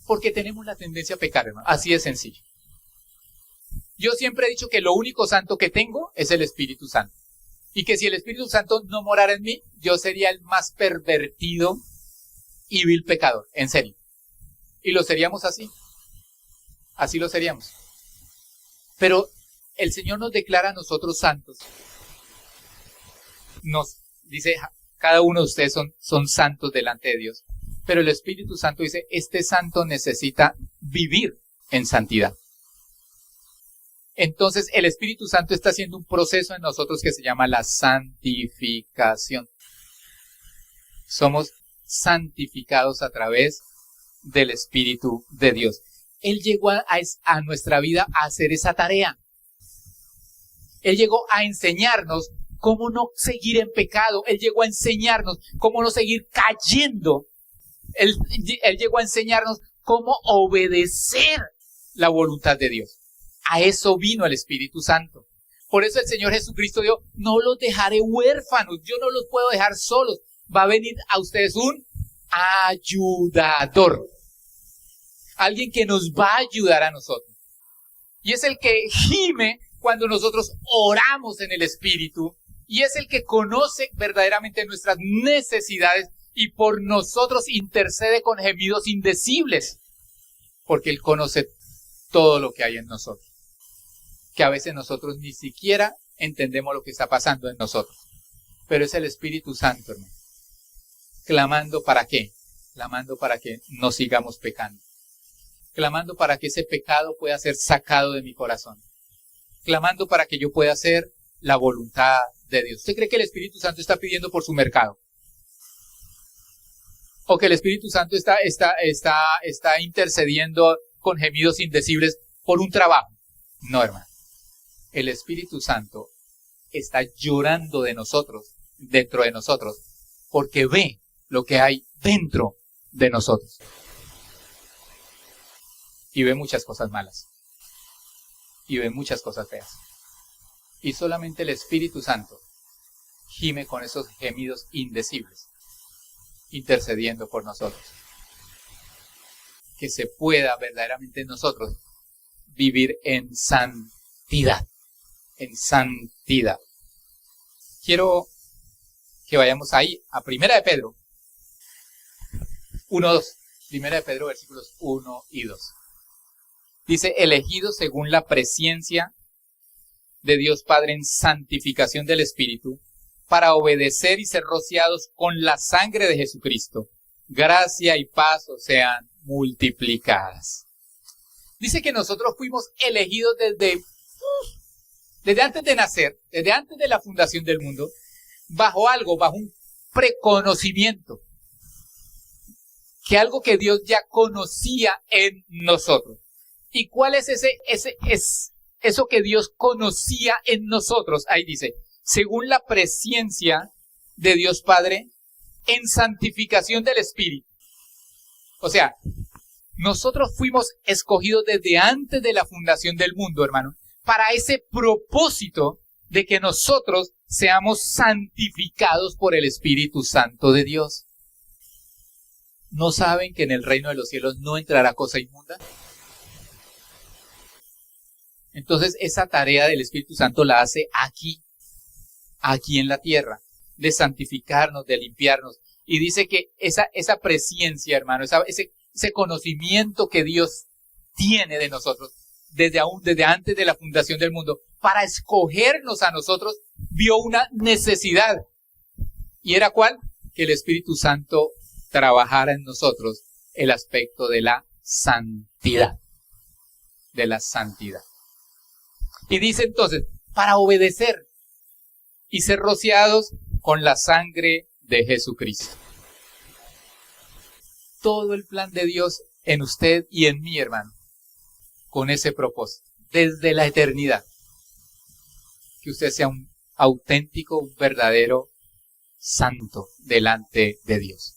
porque tenemos la tendencia a pecar, hermano. Así de sencillo. Yo siempre he dicho que lo único santo que tengo es el Espíritu Santo. Y que si el Espíritu Santo no morara en mí, yo sería el más pervertido y vil pecador. En serio. Y lo seríamos así. Así lo seríamos. Pero el Señor nos declara a nosotros santos. Nos dice, cada uno de ustedes son santos delante de Dios. Pero el Espíritu Santo dice, este santo necesita vivir en santidad. Entonces, el Espíritu Santo está haciendo un proceso en nosotros que se llama la santificación. Somos santificados a través del Espíritu de Dios. Él llegó a nuestra vida a hacer esa tarea. Él llegó a enseñarnos cómo no seguir en pecado. Él llegó a enseñarnos cómo no seguir cayendo. Él llegó a enseñarnos cómo obedecer la voluntad de Dios. A eso vino el Espíritu Santo. Por eso el Señor Jesucristo dijo, no los dejaré huérfanos, yo no los puedo dejar solos. Va a venir a ustedes un ayudador. Alguien que nos va a ayudar a nosotros. Y es el que gime cuando nosotros oramos en el Espíritu. Y es el que conoce verdaderamente nuestras necesidades y por nosotros intercede con gemidos indecibles. Porque Él conoce todo lo que hay en nosotros. Que a veces nosotros ni siquiera entendemos lo que está pasando en nosotros. Pero es el Espíritu Santo, hermano. Clamando ¿para qué? Clamando para que no sigamos pecando. Clamando para que ese pecado pueda ser sacado de mi corazón. Clamando para que yo pueda hacer la voluntad de Dios. ¿Usted cree que el Espíritu Santo está pidiendo por su mercado? ¿O que el Espíritu Santo está intercediendo con gemidos indecibles por un trabajo? No, hermano. El Espíritu Santo está llorando de nosotros, dentro de nosotros, porque ve lo que hay dentro de nosotros. Y ve muchas cosas malas. Y ve muchas cosas feas. Y solamente el Espíritu Santo gime con esos gemidos indecibles. intercediendo por nosotros. Que se pueda verdaderamente en nosotros vivir en santidad. En santidad. Quiero que vayamos ahí a Primera de Pedro 1:2. Primera de Pedro, versículos 1 y 2. Dice, elegidos según la presciencia de Dios Padre en santificación del Espíritu, para obedecer y ser rociados con la sangre de Jesucristo. Gracia y paz os sean multiplicadas. Dice que nosotros fuimos elegidos desde antes de nacer, desde antes de la fundación del mundo, bajo un preconocimiento. Que algo que Dios ya conocía en nosotros. ¿Y cuál es eso que Dios conocía en nosotros? Ahí dice, según la presciencia de Dios Padre en santificación del Espíritu. O sea, nosotros fuimos escogidos desde antes de la fundación del mundo, hermano, para ese propósito de que nosotros seamos santificados por el Espíritu Santo de Dios. ¿No saben que en el reino de los cielos no entrará cosa inmunda? Entonces esa tarea del Espíritu Santo la hace aquí en la tierra, de santificarnos, de limpiarnos. Y dice que esa presciencia, hermano, ese conocimiento que Dios tiene de nosotros, desde antes de la fundación del mundo, para escogernos a nosotros, vio una necesidad. ¿Y era cuál? Que el Espíritu Santo trabajara en nosotros el aspecto de la santidad. De la santidad. Y dice entonces, para obedecer y ser rociados con la sangre de Jesucristo. Todo el plan de Dios en usted y en mí, hermano, con ese propósito, desde la eternidad. Que usted sea un auténtico, un verdadero santo delante de Dios.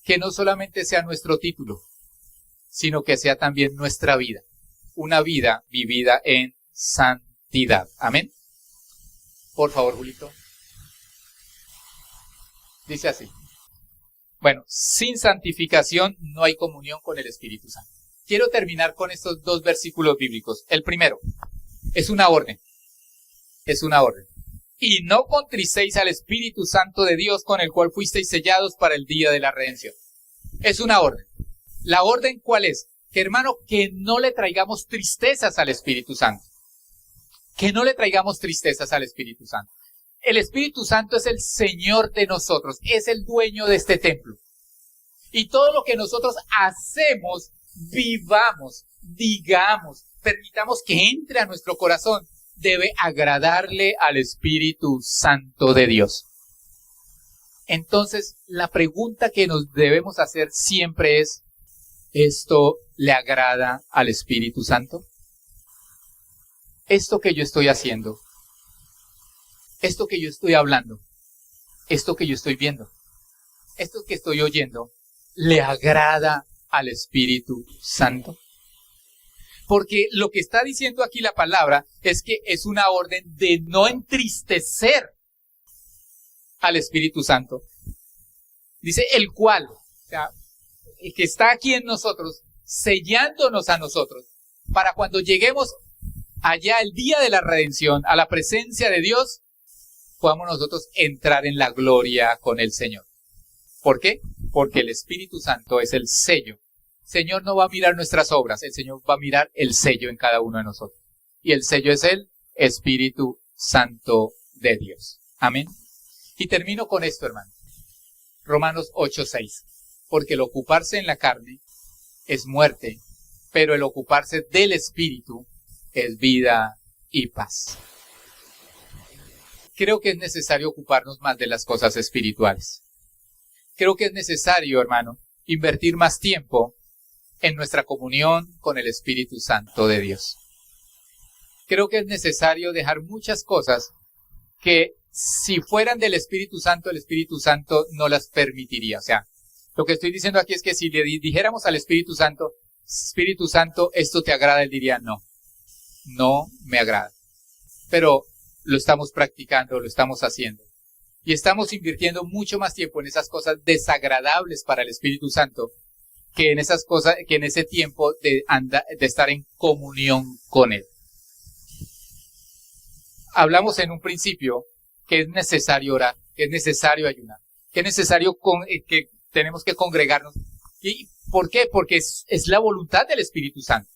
Que no solamente sea nuestro título, sino que sea también nuestra vida. Una vida vivida en santidad. Amén. Por favor, Julito. Dice así. Bueno, sin santificación no hay comunión con el Espíritu Santo. Quiero terminar con estos dos versículos bíblicos. El primero es una orden. Es una orden. Y no contricéis al Espíritu Santo de Dios, con el cual fuisteis sellados para el día de la redención. Es una orden. ¿La orden cuál es? Que, hermano, que no le traigamos tristezas al Espíritu Santo. Que no le traigamos tristezas al Espíritu Santo. El Espíritu Santo es el Señor de nosotros, es el dueño de este templo. Y todo lo que nosotros hacemos, vivamos, digamos, permitamos que entre a nuestro corazón, debe agradarle al Espíritu Santo de Dios. Entonces, la pregunta que nos debemos hacer siempre es, ¿esto le agrada al Espíritu Santo? Esto que yo estoy haciendo, esto que yo estoy hablando, esto que yo estoy viendo, esto que estoy oyendo, ¿le agrada al Espíritu Santo? Porque lo que está diciendo aquí la palabra es que es una orden de no entristecer al Espíritu Santo. Dice el cual, o sea, el que está aquí en nosotros, sellándonos a nosotros, para cuando lleguemos allá el día de la redención, a la presencia de Dios, podamos nosotros entrar en la gloria con el Señor. ¿Por qué? Porque el Espíritu Santo es el sello. El Señor no va a mirar nuestras obras, el Señor va a mirar el sello en cada uno de nosotros. Y el sello es el Espíritu Santo de Dios. Amén. Y termino con esto, hermano. Romanos 8:6. Porque el ocuparse en la carne es muerte, pero el ocuparse del Espíritu es vida y paz. Creo que es necesario ocuparnos más de las cosas espirituales. Creo que es necesario, hermano, invertir más tiempo en nuestra comunión con el Espíritu Santo de Dios. Creo que es necesario dejar muchas cosas que si fueran del Espíritu Santo, el Espíritu Santo no las permitiría. O sea, lo que estoy diciendo aquí es que si le dijéramos al Espíritu Santo, ¿esto te agrada? Él diría, no me agrada. Pero lo estamos practicando, lo estamos haciendo. Y estamos invirtiendo mucho más tiempo en esas cosas desagradables para el Espíritu Santo que en esas cosas, que en ese tiempo de estar en comunión con Él. Hablamos en un principio que es necesario orar, que es necesario ayunar, que es necesario que tenemos que congregarnos. ¿Y por qué? Porque es la voluntad del Espíritu Santo.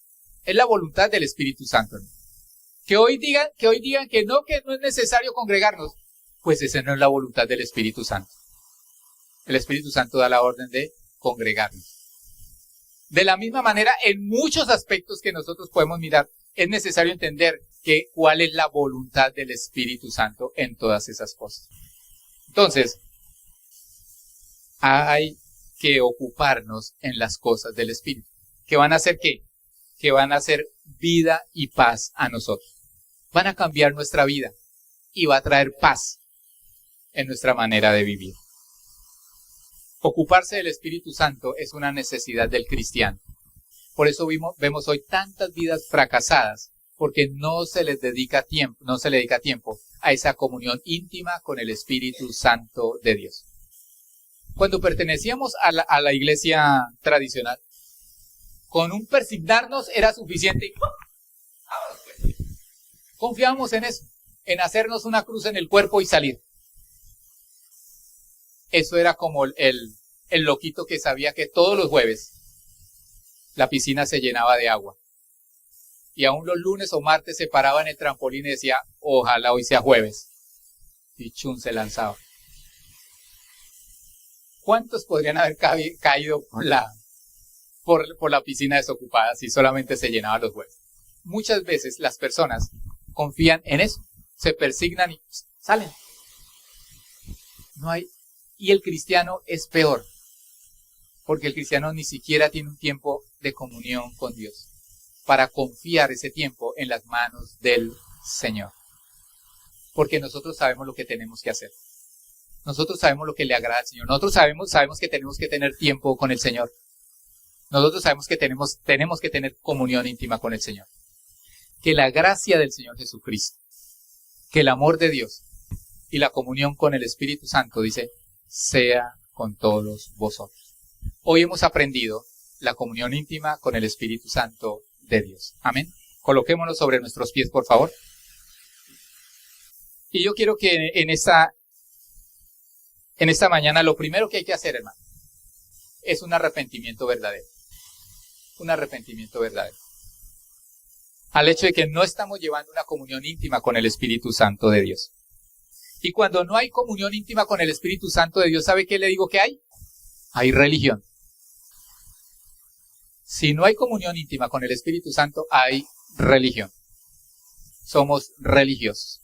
Es la voluntad del Espíritu Santo. Que hoy digan que no es necesario congregarnos, pues esa no es la voluntad del Espíritu Santo. El Espíritu Santo da la orden de congregarnos. De la misma manera, en muchos aspectos que nosotros podemos mirar, es necesario entender cuál es la voluntad del Espíritu Santo en todas esas cosas. Entonces, hay que ocuparnos en las cosas del Espíritu. ¿Que van a hacer qué? Que van a hacer vida y paz a nosotros. Van a cambiar nuestra vida y va a traer paz en nuestra manera de vivir. Ocuparse del Espíritu Santo es una necesidad del cristiano. Por eso vemos hoy tantas vidas fracasadas, porque no se les dedica tiempo a esa comunión íntima con el Espíritu Santo de Dios. Cuando pertenecíamos a la iglesia tradicional, con un persignarnos era suficiente. Confiábamos en eso, en hacernos una cruz en el cuerpo y salir. Eso era como el loquito que sabía que todos los jueves la piscina se llenaba de agua. Y aún los lunes o martes se paraba en el trampolín y decía, ojalá hoy sea jueves. Y chun, se lanzaba. ¿Cuántos podrían haber caído por la piscina desocupada si solamente se llenaba los jueves? Muchas veces las personas confían en eso, se persignan y salen. Y el cristiano es peor, porque el cristiano ni siquiera tiene un tiempo de comunión con Dios para confiar ese tiempo en las manos del Señor. Porque nosotros sabemos lo que tenemos que hacer. Nosotros sabemos lo que le agrada al Señor. Nosotros sabemos que tenemos que tener tiempo con el Señor. Nosotros sabemos que tenemos que tener comunión íntima con el Señor. Que la gracia del Señor Jesucristo, que el amor de Dios y la comunión con el Espíritu Santo, dice, sea con todos vosotros. Hoy hemos aprendido la comunión íntima con el Espíritu Santo de Dios. Amén. Coloquémonos sobre nuestros pies, por favor. Y yo quiero que en esta mañana lo primero que hay que hacer, hermano, es un arrepentimiento verdadero. Un arrepentimiento verdadero. Al hecho de que no estamos llevando una comunión íntima con el Espíritu Santo de Dios. Y cuando no hay comunión íntima con el Espíritu Santo de Dios, ¿sabe qué le digo que hay? Hay religión. Si no hay comunión íntima con el Espíritu Santo, hay religión. Somos religiosos.